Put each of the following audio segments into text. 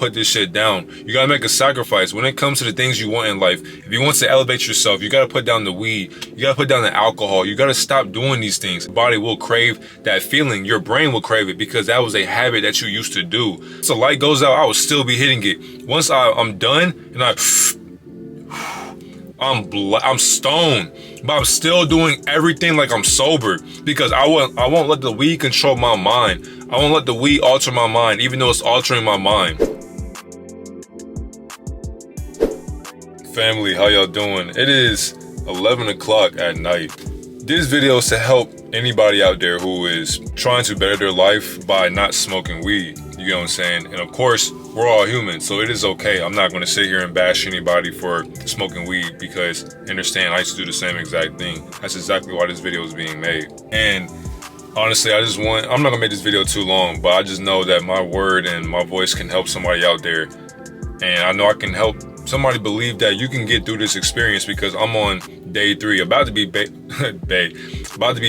put this shit down. You gotta make a sacrifice. When it comes to the things you want in life, if you want to elevate yourself, you gotta put down the weed. You gotta put down the alcohol. You gotta stop doing these things. Your body will crave that feeling. Your brain will crave it because that was a habit that you used to do. Once the light goes out, I will still be hitting it. Once I'm done and I'm stoned, but I'm still doing everything like I'm sober because I won't let the weed control my mind. I won't let the weed alter my mind, even though it's altering my mind. Family, how y'all doing? It is 11 o'clock at night. This video is to help anybody out there who is trying to better their life by not smoking weed. You know what I'm saying? And of course, we're all human, so it is okay. I'm not going to sit here and bash anybody for smoking weed because understand I used to do the same exact thing. That's exactly why this video is being made. And honestly, I'm not going to make this video too long, but I just know that my word and my voice can help somebody out there. And I know I can help somebody believe that you can get through this experience because I'm on day 3, about to be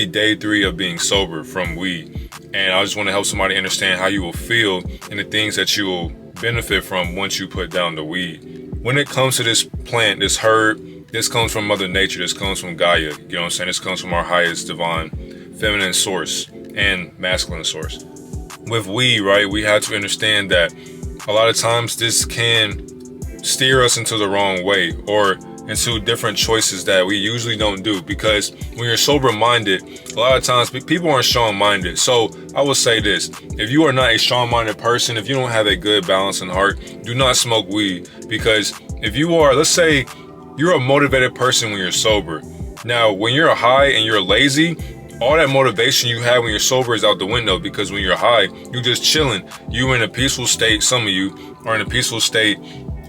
day 3 of being sober from weed. And I just want to help somebody understand how you will feel and the things that you will benefit from once you put down the weed. When it comes to this plant, this herb, this comes from Mother Nature, this comes from Gaia, you know what I'm saying? This comes from our highest divine feminine source and masculine source. With weed, right, we have to understand that a lot of times this can steer us into the wrong way or into different choices that we usually don't do, because when you're sober-minded, a lot of times people aren't strong-minded. So I will say this: if you are not a strong-minded person, if you don't have a good balance in heart, do not smoke weed. Because if you are, let's say you're a motivated person when you're sober. Now, when you're high and you're lazy, all that motivation you have when you're sober is out the window, because when you're high, you're just chilling. You're in a peaceful state. Some of you are in a peaceful state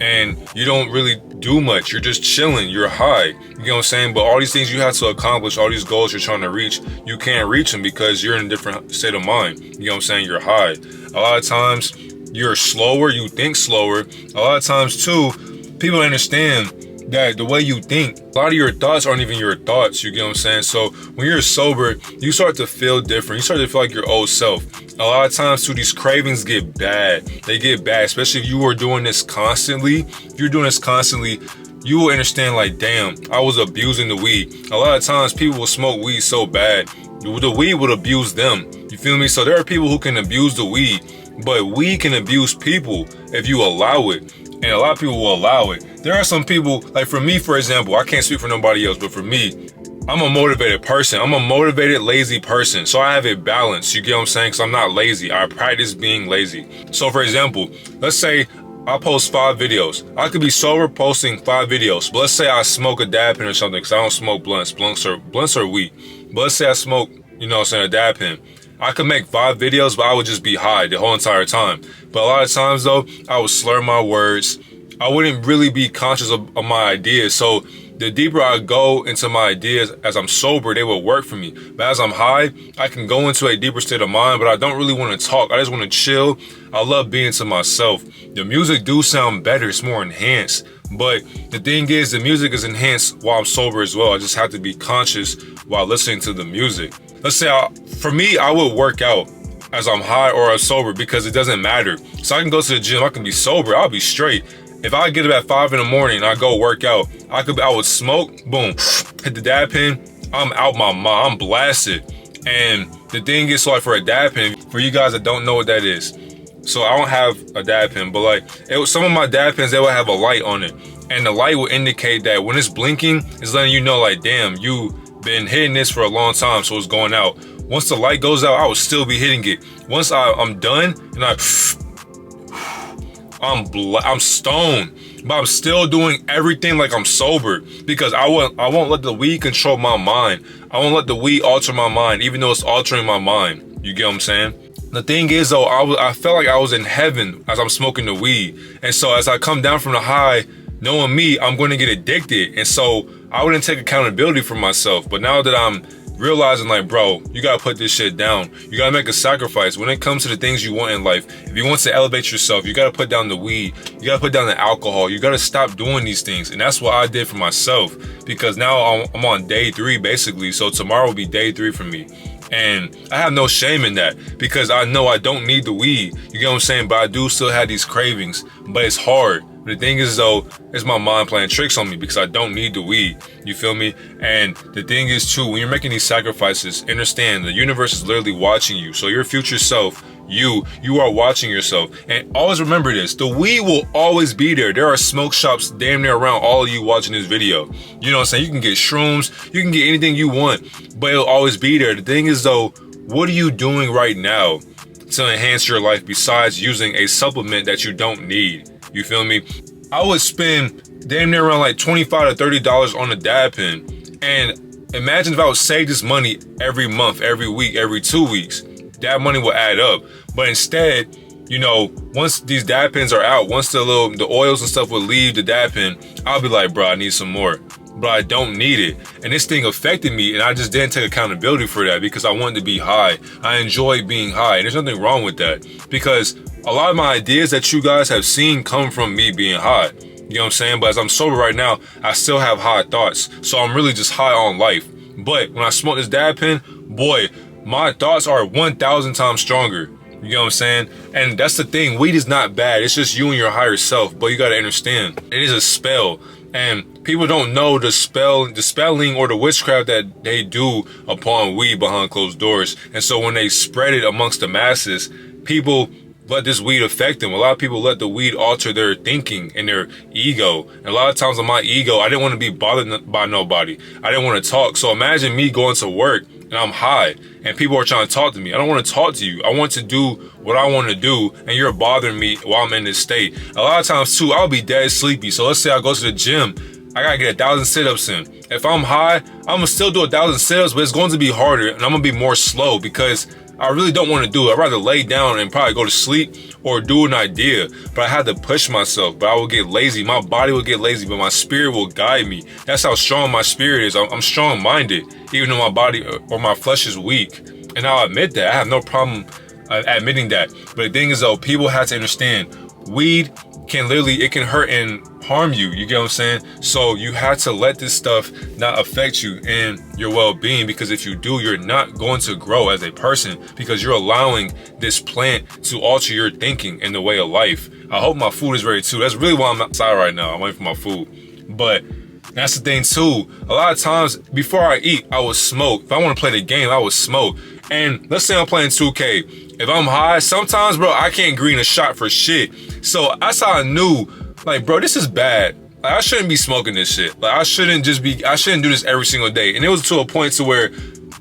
and you don't really do much. You're just chilling. You're high. You know what I'm saying? But all these things you have to accomplish, all these goals you're trying to reach, you can't reach them because you're in a different state of mind. You know what I'm saying? You're high. A lot of times you're slower. You think slower. A lot of times too, people understand that the way you think, a lot of your thoughts aren't even your thoughts. You get what I'm saying? So when you're sober, you start to feel different. You start to feel like your old self. A lot of times too, these cravings get bad. They get bad, especially if you are doing this constantly. If you're doing this constantly, you will understand like, damn, I was abusing the weed. A lot of times people will smoke weed so bad, the weed would abuse them. You feel me? So there are people who can abuse the weed, but weed can abuse people if you allow it. And a lot of people will allow it. There are some people, like for me, for example, I can't speak for nobody else, but for me, I'm a motivated person. I'm a motivated, lazy person. So I have a balance. You get what I'm saying? Because I'm not lazy. I practice being lazy. So for example, let's say I post 5 videos. I could be sober posting 5 videos. But let's say I smoke a dab pen or something, because I don't smoke blunts. Blunts are weed. But let's say I smoke, you know what I'm saying, a dab pen. I could make 5 videos, but I would just be high the whole entire time. But a lot of times though, I would slur my words. I wouldn't really be conscious of my ideas. So the deeper I go into my ideas as I'm sober, they will work for me. But as I'm high, I can go into a deeper state of mind, but I don't really want to talk. I just want to chill. I love being to myself. The music do sound better. It's more enhanced. But the thing is, the music is enhanced while I'm sober as well. I just have to be conscious while listening to the music. Let's say, for me, I would work out as I'm high or I'm sober because it doesn't matter. So I can go to the gym, I can be sober, I'll be straight. If I get up at 5 in the morning and I go work out, I would smoke, boom, hit the dab pen, I'm out my mind, I'm blasted. And the thing is, so like for a dab pen, for you guys that don't know what that is, so I don't have a dab pen, but like some of my dab pens, they will have a light on it. And the light will indicate that when it's blinking, it's letting you know like, damn, you've been hitting this for a long time, so it's going out. Once the light goes out, I will still be hitting it. Once I'm done and I'm stoned, but I'm still doing everything like I'm sober because I won't let the weed control my mind. I won't let the weed alter my mind, even though it's altering my mind. You get what I'm saying? The thing is though, I felt like I was in heaven as I'm smoking the weed. And so as I come down from the high, knowing me, I'm going to get addicted. And so I wouldn't take accountability for myself. But now that I'm realizing like, bro, you gotta put this shit down. You gotta make a sacrifice. When it comes to the things you want in life, if you want to elevate yourself, you gotta put down the weed. You gotta put down the alcohol. You gotta stop doing these things. And that's what I did for myself, because now I'm on day 3 basically. So tomorrow will be day 3 for me. And I have no shame in that because I know I don't need the weed. You get what I'm saying? But I do still have these cravings, but it's hard. But the thing is though, it's my mind playing tricks on me because I don't need the weed. You feel me? And the thing is too, when you're making these sacrifices, understand the universe is literally watching you. So your future self, you are watching yourself. And always remember this, the weed will always be there. There are smoke shops damn near around all of you watching this video. You know what I'm saying? You can get shrooms, you can get anything you want, but it'll always be there. The thing is though, what are you doing right now to enhance your life besides using a supplement that you don't need? You feel me? I would spend damn near around like $25 to $30 on a dab pen. And imagine if I would save this money every month, every week, every 2 weeks. That money will add up. But instead, you know, once these dab pens are out, once the oils and stuff will leave the dab pen, I'll be like, bro, I need some more. But I don't need it. And this thing affected me, and I just didn't take accountability for that because I wanted to be high. I enjoy being high, and there's nothing wrong with that because a lot of my ideas that you guys have seen come from me being high. You know what I'm saying? But as I'm sober right now, I still have high thoughts. So I'm really just high on life. But when I smoke this dab pen, boy, my thoughts are 1,000 times stronger. You know what I'm saying? And that's the thing. Weed is not bad. It's just you and your higher self. But you got to understand, it is a spell. And people don't know the spelling or the witchcraft that they do upon weed behind closed doors. And so when they spread it amongst the masses, people let this weed affect them. A lot of people let the weed alter their thinking and their ego. And a lot of times on my ego, I didn't want to be bothered by nobody. I didn't want to talk. So imagine me going to work and I'm high and people are trying to talk to me. I don't want to talk to you. I want to do what I want to do and you're bothering me while I'm in this state. A lot of times too, I'll be dead sleepy. So let's say I go to the gym. I gotta get 1,000 sit-ups in. If I'm high, I'm gonna still do 1,000 sit-ups, but it's going to be harder and I'm gonna be more slow because I really don't want to do it. I'd rather lay down and probably go to sleep or do an idea. But I had to push myself, but I will get lazy. My body will get lazy, but my spirit will guide me. That's how strong my spirit is. I'm strong-minded, even though my body or my flesh is weak. And I'll admit that. I have no problem admitting that. But the thing is though, people have to understand, weed can literally, it can hurt and harm you. You get what I'm saying? So you have to let this stuff not affect you and your well-being, because if you do, you're not going to grow as a person because you're allowing this plant to alter your thinking and the way of life. I hope my food is ready too. That's really why I'm outside right now. I'm waiting for my food. But that's the thing too. A lot of times before I eat, I will smoke. If I want to play the game, I will smoke. And let's say I'm playing 2K. If I'm high, sometimes, bro, I can't green a shot for shit. So that's how I knew, like, bro, this is bad. Like, I shouldn't be smoking this shit. Like, I shouldn't do this every single day. And it was to a point to where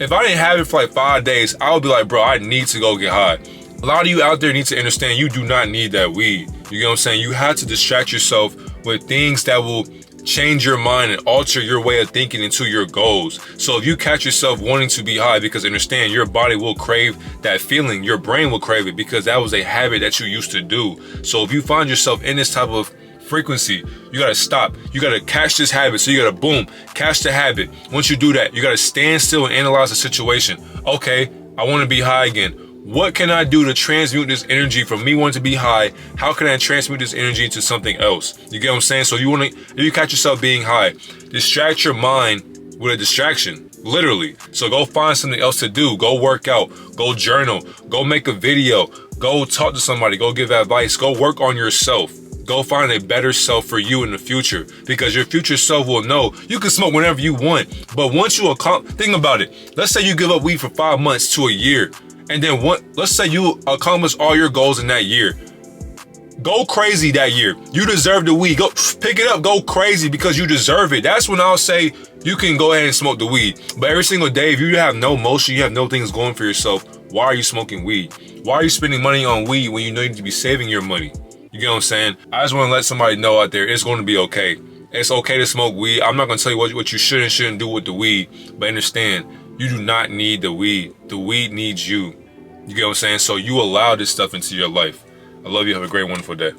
if I didn't have it for like 5 days, I would be like, bro, I need to go get high. A lot of you out there need to understand you do not need that weed. You get what I'm saying? You have to distract yourself with things that will change your mind and alter your way of thinking into your goals. So if you catch yourself wanting to be high, because understand your body will crave that feeling, your brain will crave it because that was a habit that you used to do. So if you find yourself in this type of frequency, you gotta stop. You gotta catch this habit. So you gotta boom, catch the habit. Once you do that, you gotta stand still and analyze the situation. Okay, I wanna be high again. What can I do to transmute this energy from me wanting to be high? How can I transmute this energy into something else? You get what I'm saying? So if you catch yourself being high, distract your mind with a distraction, literally. So go find something else to do. Go work out, go journal, go make a video, go talk to somebody, go give advice, go work on yourself. Go find a better self for you in the future, because your future self will know you can smoke whenever you want. But once you think about it, let's say you give up weed for 5 months to a year. And then let's say you accomplish all your goals in that year. Go crazy that year. You deserve the weed. Go pick it up. Go crazy because you deserve it. That's when I'll say you can go ahead and smoke the weed. But every single day, if you have no motion, you have no things going for yourself, why are you smoking weed? Why are you spending money on weed when you know you need to be saving your money? You get what I'm saying? I just want to let somebody know out there, it's going to be okay. It's okay to smoke weed. I'm not going to tell you what you should and shouldn't do with the weed. But understand, you do not need the weed. The weed needs you. You get what I'm saying? So you allow this stuff into your life. I love you. Have a great, wonderful day.